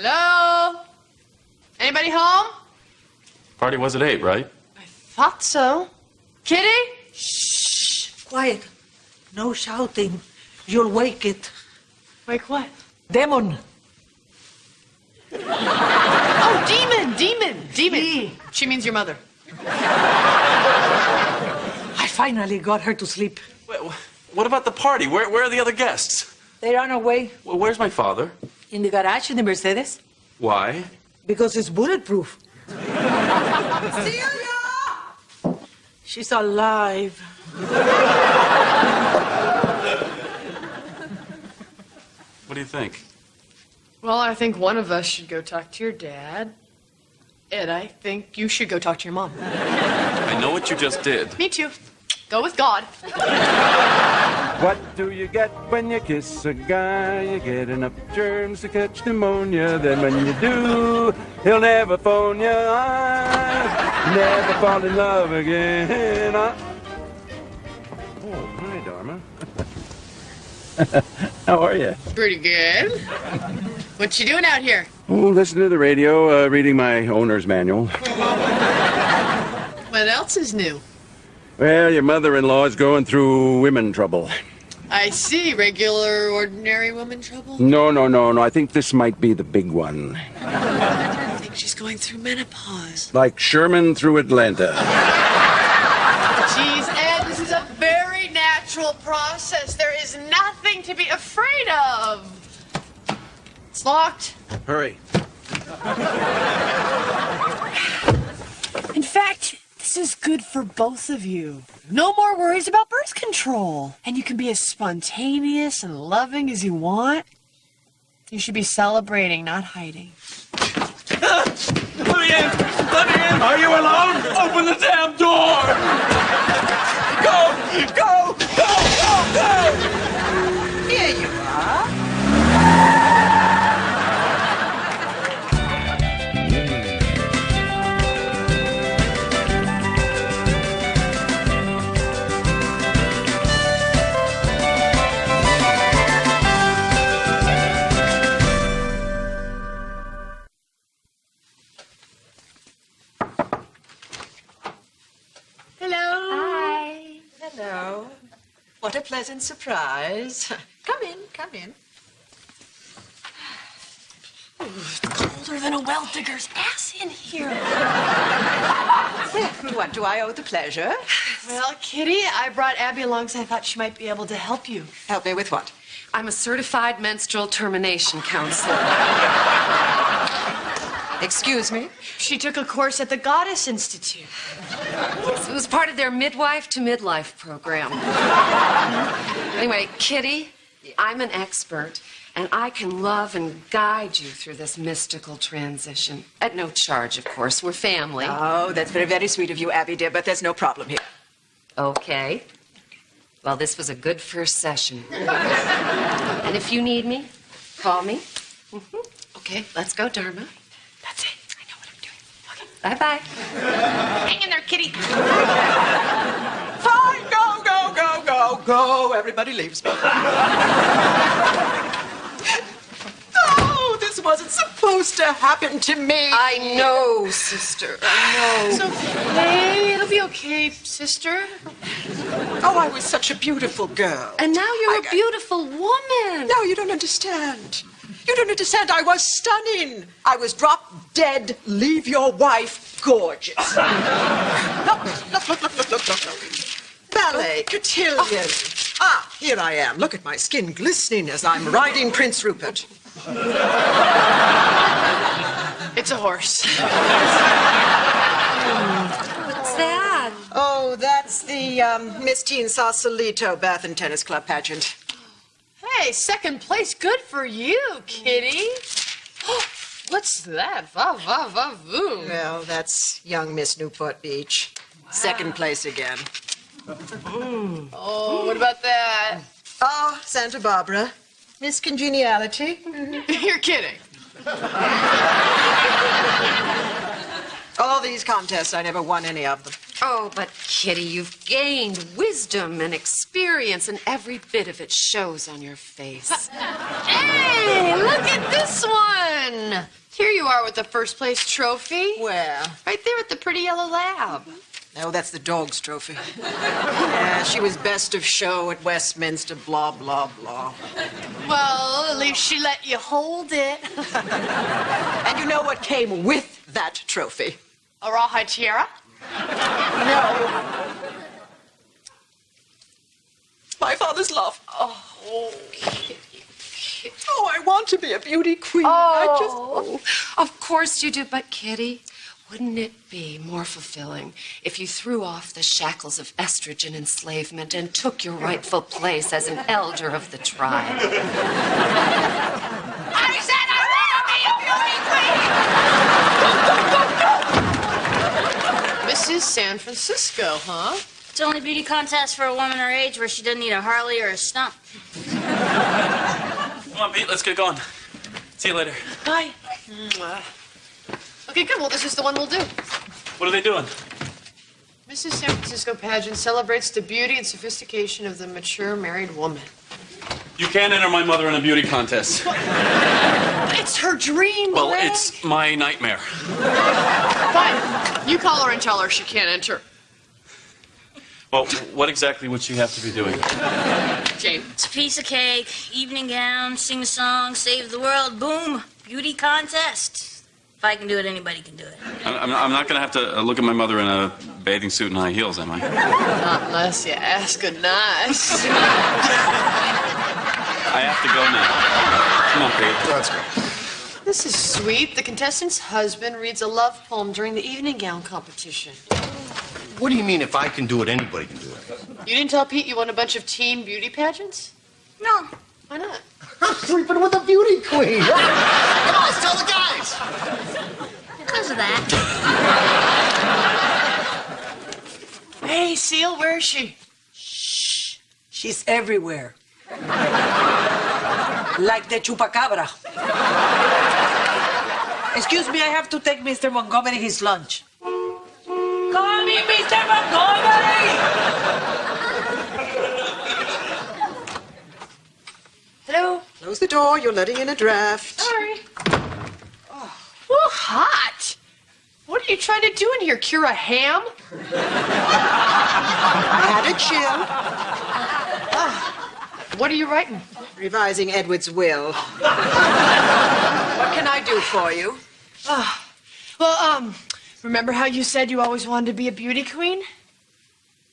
Hello? Anybody home? Party was at 8, right? I thought so. Kitty? Shh! Quiet. No shouting. You'll wake it. Wake what? Demon. Oh, demon. Sí. She means your mother. I finally got her to sleep. Wait, what about the party? Where are the other guests? They're on our way. Well, where's my father? In the garage in the Mercedes. Why? Because it's bulletproof. Celia! She's alive. What do you think? Well, I think one of us should go talk to your dad. And I think you should go talk to your mom. I know what you just did. Me too. Go with God. What do you get when you kiss a guy? You get enough germs to catch pneumonia. Then when you do, he'll never phone you. Never fall in love again. Oh, hi, Dharma. How are you? Pretty good. What you doing out here? Oh, listening to the radio, reading my owner's manual. What else is new? Well, your mother-in-law is going through women trouble. I see. Regular, ordinary woman trouble? No. I think this might be the big one. I think she's going through menopause. Like Sherman through Atlanta. Geez, Ed, this is a very natural process. There is nothing to be afraid of. It's locked. Hurry. In fact, this is good for both of you. No more worries about birth control. And you can be as spontaneous and loving as you want. You should be celebrating, not hiding. Let me in! Are you alone? Open the damn door! Go! Here you are. Hello. What a pleasant surprise. Come in. It's colder than a well digger's ass in here. What do I owe the pleasure? Well, Kitty, I brought Abby along because I thought she might be able to help you. Help me with what? I'm a certified menstrual termination counselor. Excuse me? She took a course at the Goddess Institute. It was part of their midwife to midlife program. Anyway, Kitty, I'm an expert, and I can love and guide you through this mystical transition. At no charge, of course. We're family. Oh, that's very, very sweet of you, Abby, dear, but there's no problem here. Okay. Well, this was a good first session. And if you need me, call me. Okay, let's go, Dharma. That's it. I know what I'm doing. Okay. Bye-bye. Hang in there, Kitty. Fine, go. Everybody leaves. Oh, this wasn't supposed to happen to me. I know, sister. I know. It's okay. It'll be okay, sister. Oh, I was such a beautiful girl. And now you're a beautiful woman. No, you don't understand. You don't understand. I was stunning. I was drop dead, leave your wife gorgeous. Look. Ballet, cotillion. Ah, here I am. Look at my skin glistening as I'm riding Prince Rupert. It's a horse. What's that? Oh, that's the Miss Teen Sausalito Bath and Tennis Club pageant. Hey, second place. Good for you, Kitty. What's that? Va-va-va-voom. Well, that's young Miss Newport Beach. Second place again. Oh, what about that? Oh, Santa Barbara. Miss Congeniality. You're kidding. All these contests, I never won any of them. Oh, but Kitty, you've gained wisdom and experience, and every bit of it shows on your face. Hey, look at this one. on. Here you are with the first place trophy. Where? Right there at the pretty yellow lab. No, that's the dog's trophy. Yeah, she was best of show at Westminster, blah, blah, blah. Well, at least she let you hold it. And you know what came with that trophy? A rawhide tiara? No. My father's love. Oh, Oh, I want to be a beauty queen. Oh, of course you do. But, Kitty, wouldn't it be more fulfilling if you threw off the shackles of estrogen enslavement and took your rightful place as an elder of the tribe? I said I want to be a beauty queen! Mrs. San Francisco, huh? It's the only beauty contest for a woman her age where she doesn't need a Harley or a stump. Come on, Pete, let's get going. See you later. Bye. Okay, good. Well, this is the one we'll do. What are they doing? Mrs. San Francisco pageant celebrates the beauty and sophistication of the mature married woman. You can't enter my mother in a beauty contest. It's her dream, Well, Greg. it's my nightmare. Fine. You call her and tell her she can't enter. Well, what exactly would she have to be doing? Jane. It's a piece of cake, evening gown, sing a song, save the world, boom, beauty contest. If I can do it, anybody can do it. I'm not going to have to look at my mother in a bathing suit and high heels, am I? Not unless you ask her nice. I have to go now. Come on, Pete. Let's go. This is sweet. The contestant's husband reads a love poem during the evening gown competition. What do you mean if I can do it, anybody can do it? You didn't tell Pete you won a bunch of teen beauty pageants? No. Why not? I'm sleeping with a beauty queen. Come on, let's tell the guys. Because of that. Hey, Seal, where is she? She's everywhere. Like the chupacabra. Excuse me, I have to take Mr. Montgomery his lunch. Call me Mr. Montgomery! Hello? Close the door. You're letting in a draft. Sorry. Oh, hot. What are you trying to do in here, cure a ham? I had a chill. What are you writing? Revising Edward's will. What can I do for you? Well, remember how you said you always wanted to be a beauty queen?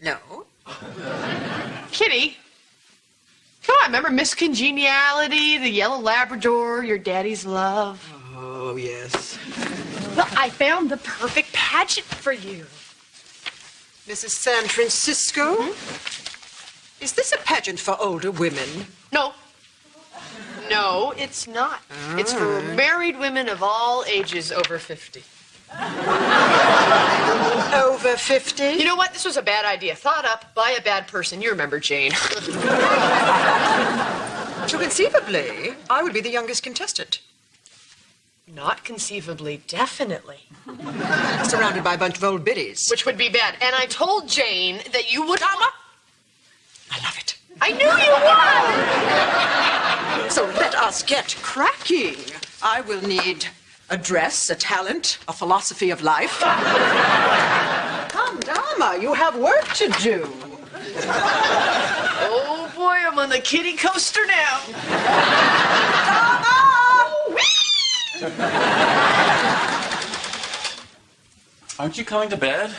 No. Kitty, come on, remember Miss Congeniality, the yellow Labrador, your daddy's love? Oh, yes. Well, I found the perfect pageant for you. Mrs. San Francisco? Is this a pageant for older women? No. No, it's not. It's for married women of all ages over 50. Over 50? You know what? This was a bad idea. Thought up by a bad person. You remember Jane. So conceivably, I would be the youngest contestant. Not conceivably, definitely. Surrounded by a bunch of old biddies. Which would be bad. And I told Jane that you would... I love it. I knew you would! So let us get cracking. I will need a dress, a talent, a philosophy of life. Come, Dharma, you have work to do. Oh, boy, I'm on the kiddie coaster now. Aren't you coming to bed?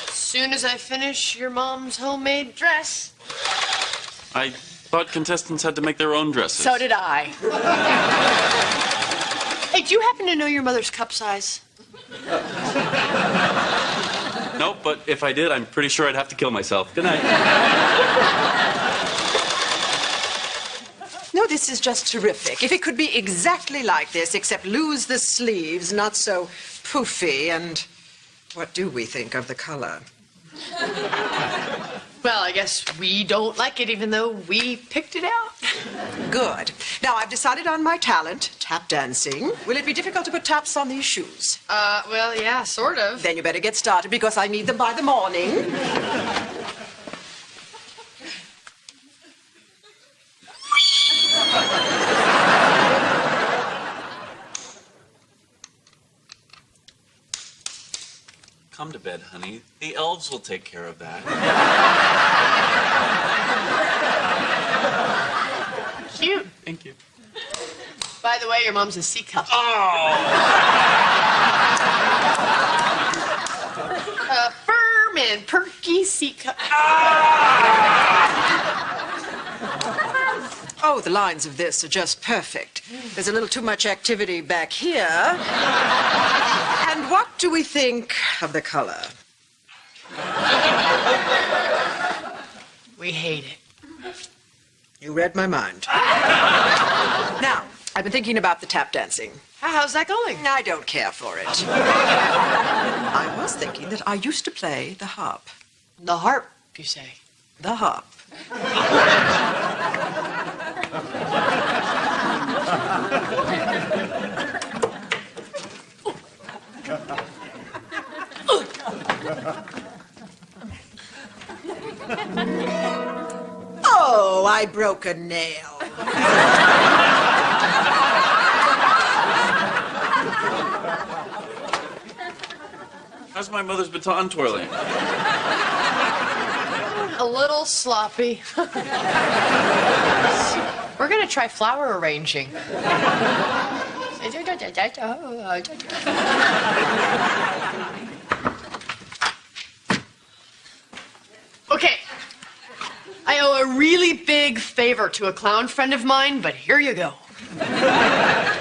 As soon as I finish your mom's homemade dress. I thought contestants had to make their own dresses. So did I. Hey, do you happen to know your mother's cup size? Nope, but if I did, I'm pretty sure I'd have to kill myself. Good night. No, this is just terrific. If it could be exactly like this, except lose the sleeves, not so poofy, and what do we think of the color? Well, I guess we don't like it, even though we picked it out. Good. Now, I've decided on my talent, tap dancing. Will it be difficult to put taps on these shoes? Well, yeah, sort of. Then you better get started because I need them by the morning. Come to bed, honey. The elves will take care of that. Cute. Thank you. By the way, your mom's a sea cup. A firm and perky sea cup. Oh, the lines of this are just perfect. There's a little too much activity back here. And what do we think of the color? We hate it. You read my mind. Now, I've been thinking about the tap dancing. How's that going? I don't care for it. I was thinking that I used to play the harp. The harp, you say? The harp. Oh, I broke a nail. How's my mother's baton twirling? A little sloppy. We're gonna try flower arranging. Okay. I owe a really big favor to a clown friend of mine, but here you go.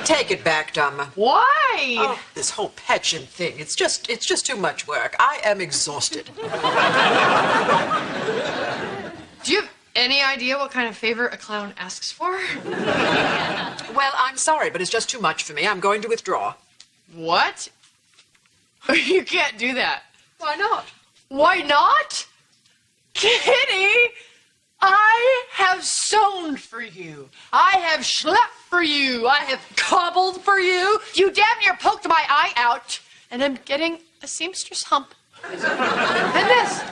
Take it back, Dharma. Why? Oh, this whole pageant thing, it's just too much work. I am exhausted. Do you have any idea what kind of favor a clown asks for? Well, I'm sorry, but it's just too much for me. I'm going to withdraw. What? You can't do that. Why not? Why not? Kitty, I have sewn for you. I have schlepped for you. I have cobbled for you. You damn near poked my eye out. And I'm getting a seamstress hump. And this.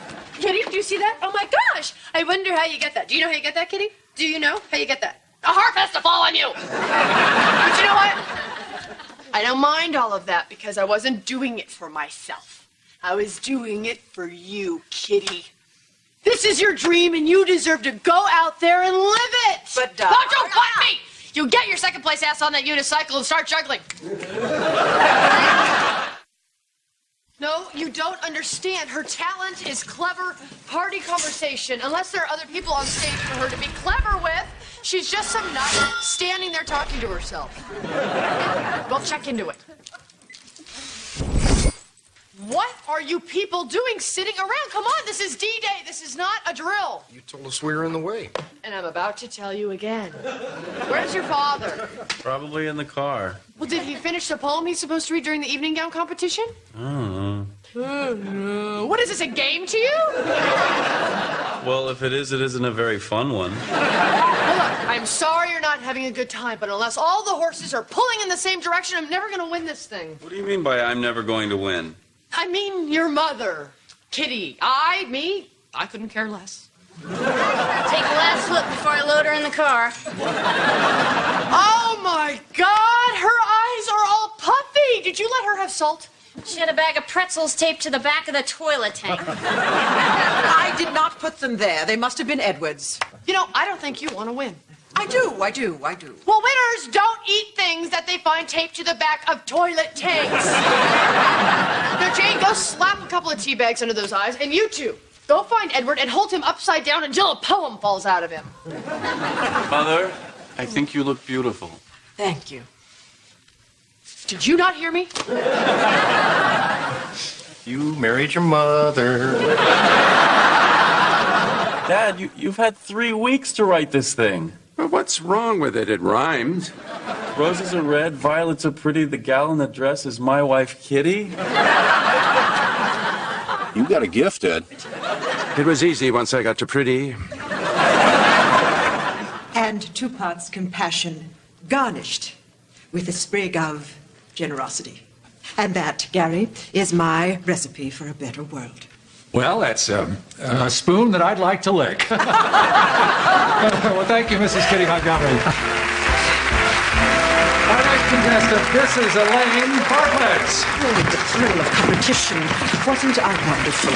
Kitty, do you see that? Oh my gosh. I wonder how you get that. Do you know how you get that, Kitty? Do you know how you get that? A harp has to fall on you. But you know what? I don't mind all of that because I wasn't doing it for myself. I was doing it for you, Kitty. This is your dream, and you deserve to go out there and live it. But, don't you butt me! You get your second place ass on that unicycle and start juggling. No, you don't understand. Her talent is clever party conversation. Unless there are other people on stage for her to be clever with, she's just some nut standing there talking to herself. We'll check into it. What are you people doing sitting around? Come on, this is D-Day. This is not a drill. You told us we were in the way. And I'm about to tell you again. Where's your father? Probably in the car. Well, did he finish the poem he's supposed to read during the evening gown competition? I don't know. What is this, a game to you? Well, if it is, it isn't a very fun one. Well, look, I'm sorry you're not having a good time, but unless all the horses are pulling in the same direction, I'm never going to win this thing. What do you mean by I'm never going to win? I mean your mother, Kitty. I couldn't care less. Take the last look before I load her in the car. Oh, my God. Her eyes are all puffy. Did you let her have salt? She had a bag of pretzels taped to the back of the toilet tank. I did not put them there. They must have been Edward's. You know, I don't think you want to win. I do. Well, winners don't eat things that they find taped to the back of toilet tanks. Now, Jane, go slap a couple of tea bags under those eyes, and you two, go find Edward and hold him upside down until a poem falls out of him. Mother, I think you look beautiful. Thank you. Did you not hear me? You married your mother. Dad, you've had 3 weeks to write this thing. Well, what's wrong with it? It rhymes. Roses are red, violets are pretty, the gal in the dress is my wife, Kitty. You got a gift, Ed. It was easy once I got to pretty. And 2 parts compassion, garnished with a sprig of generosity. And that, Gary, is my recipe for a better world. Well, that's a spoon that I'd like to lick. Well, thank you, Mrs. Kitty Montgomery. Our next contestant, this is Elaine Bartlett. Oh, the thrill of competition. Wasn't I wonderful?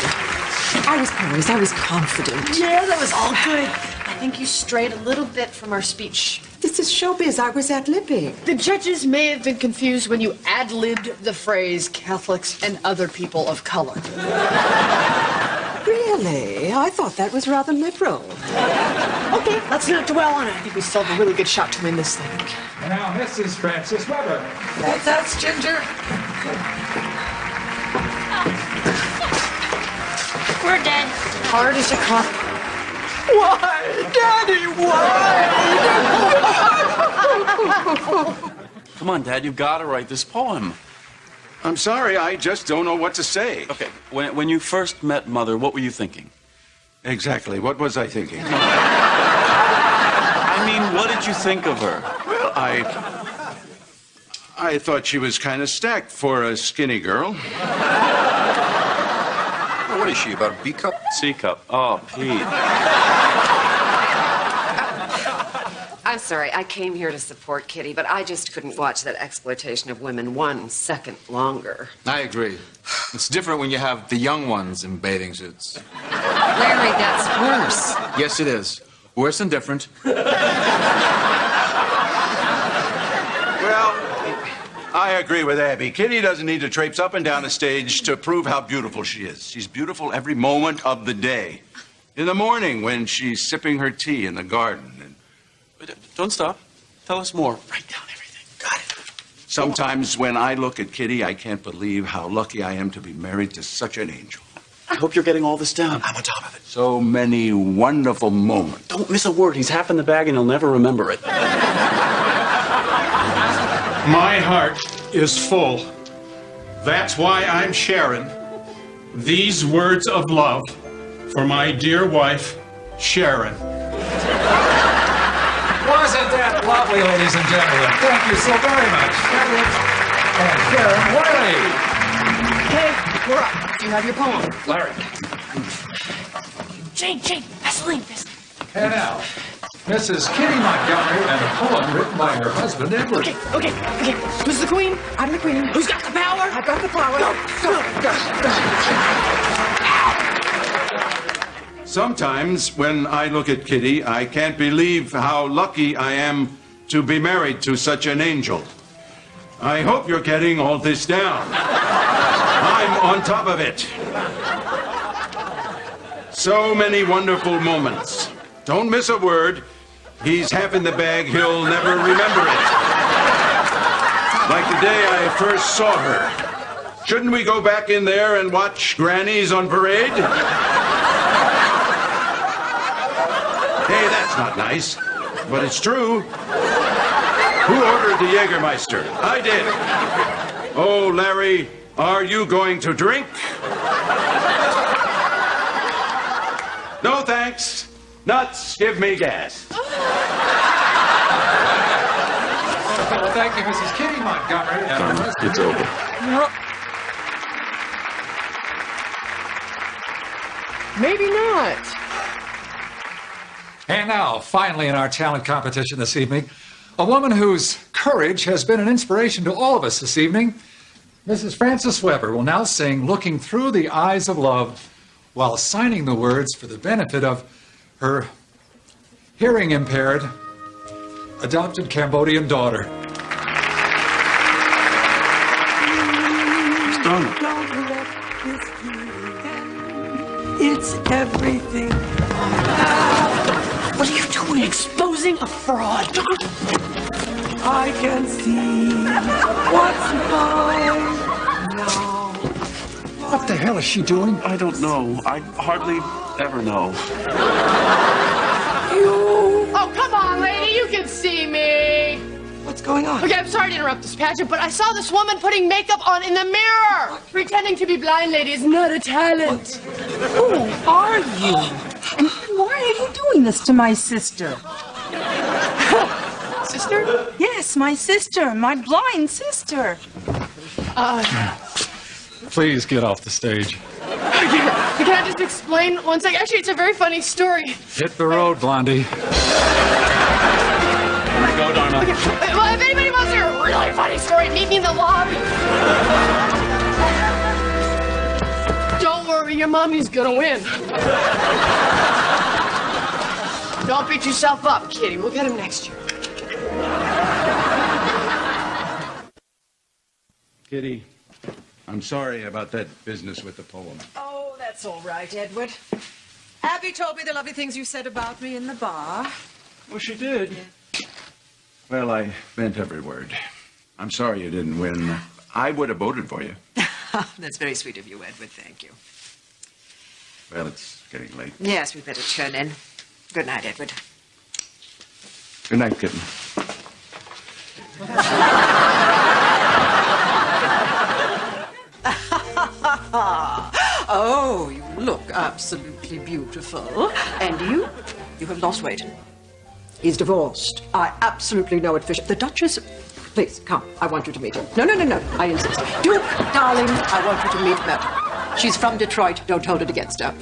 I was poised. I was confident. Yeah, that was all good. I think you strayed a little bit from our speech. This is showbiz. I was ad-libbing. The judges may have been confused when you ad-libbed the phrase Catholics and other people of color. Really? I thought that was rather liberal. Okay, let's not dwell on it. I think we still have a really good shot to win this thing. And now, Mrs. Frances Weber. That's Ginger. We're dead. Hard as a cock. Why, Daddy, why? Come on, Dad, you've got to write this poem. I'm sorry, I just don't know what to say. Okay, when you first met Mother, what were you thinking? Exactly. What was I thinking? I mean, what did you think of her? Well, I thought she was kind of stacked for a skinny girl. Well, what is she, about a B cup? C cup. Oh, Pete. I'm sorry, I came here to support Kitty, but I just couldn't watch that exploitation of women 1 second longer. I agree. It's different when you have the young ones in bathing suits. Larry, that's worse. Yes, it is. Worse and different. Well, I agree with Abby. Kitty doesn't need to traipse up and down a stage to prove how beautiful she is. She's beautiful every moment of the day. In the morning when she's sipping her tea in the garden. Wait, don't stop. Tell us more. Write down everything. Got it. Sometimes when I look at Kitty, I can't believe how lucky I am to be married to such an angel. I hope you're getting all this down. I'm on top of it. So many wonderful moments. Don't miss a word. He's half in the bag and he'll never remember it. My heart is full. That's why I'm sharing these words of love for my dear wife, Sharon. Wasn't that lovely, ladies and gentlemen? Thank you so very much. And Sharon Wiley. Okay, we're up. You have your poem. Larry. Jane, Vaseline. And now, Mrs. Kitty Montgomery and a poem written by her husband, Edward. Okay. Who's the queen? I'm the queen. Who's got the power? I've got the power. Go. Sometimes when I look at Kitty, I can't believe how lucky I am to be married to such an angel. I hope you're getting all this down. I'm on top of it. So many wonderful moments. Don't miss a word. He's half in the bag, he'll never remember it. Like the day I first saw her. Shouldn't we go back in there and watch grannies on parade? Hey, that's not nice, but it's true. Who ordered the Jägermeister? I did. Oh, Larry, are you going to drink? No, thanks. Nuts, give me gas. Well, thank you, Mrs. Kitty Montgomery and her husband. It's over. Well, maybe not. And now, finally in our talent competition this evening, a woman whose courage has been an inspiration to all of us this evening. Mrs. Frances Weber will now sing Looking Through the Eyes of Love while signing the words for the benefit of her hearing-impaired adopted Cambodian daughter. It's done. It's everything. What are you doing? Exposing a fraud. I can see what's mine now. What the hell is she doing? I don't know. I hardly ever know. Oh, come on, lady. You can see me. What's going on? Okay, I'm sorry to interrupt this pageant, but I saw this woman putting makeup on in the mirror. Pretending to be blind, lady, is not a talent. Who are you? And why are you doing this to my sister? Sister? Yes, my sister, my blind sister. Please get off the stage. Can I just explain one second? Actually, it's a very funny story. Hit the road, Blondie. Here we go, Dharma. Well, if anybody wants to hear a really funny story. Meet me in the lobby. Don't worry, your mommy's gonna win. Don't beat yourself up, Kitty. We'll get him next year. Kitty, I'm sorry about that business with the poem. Oh, that's all right, Edward. Abby told me the lovely things you said about me in the bar. Well, she did. Yeah. Well, I meant every word. I'm sorry you didn't win. I would have voted for you. That's very sweet of you, Edward. Thank you. Well, it's getting late. Yes, we'd better turn in. Good night, Edward. Good night, kitten. Oh, you look absolutely beautiful. And you? You have lost weight. He's divorced. I absolutely know it, Fisher. The Duchess... Please, come. I want you to meet her. No. I insist. Duke, darling, I want you to meet her. She's from Detroit. Don't hold it against her.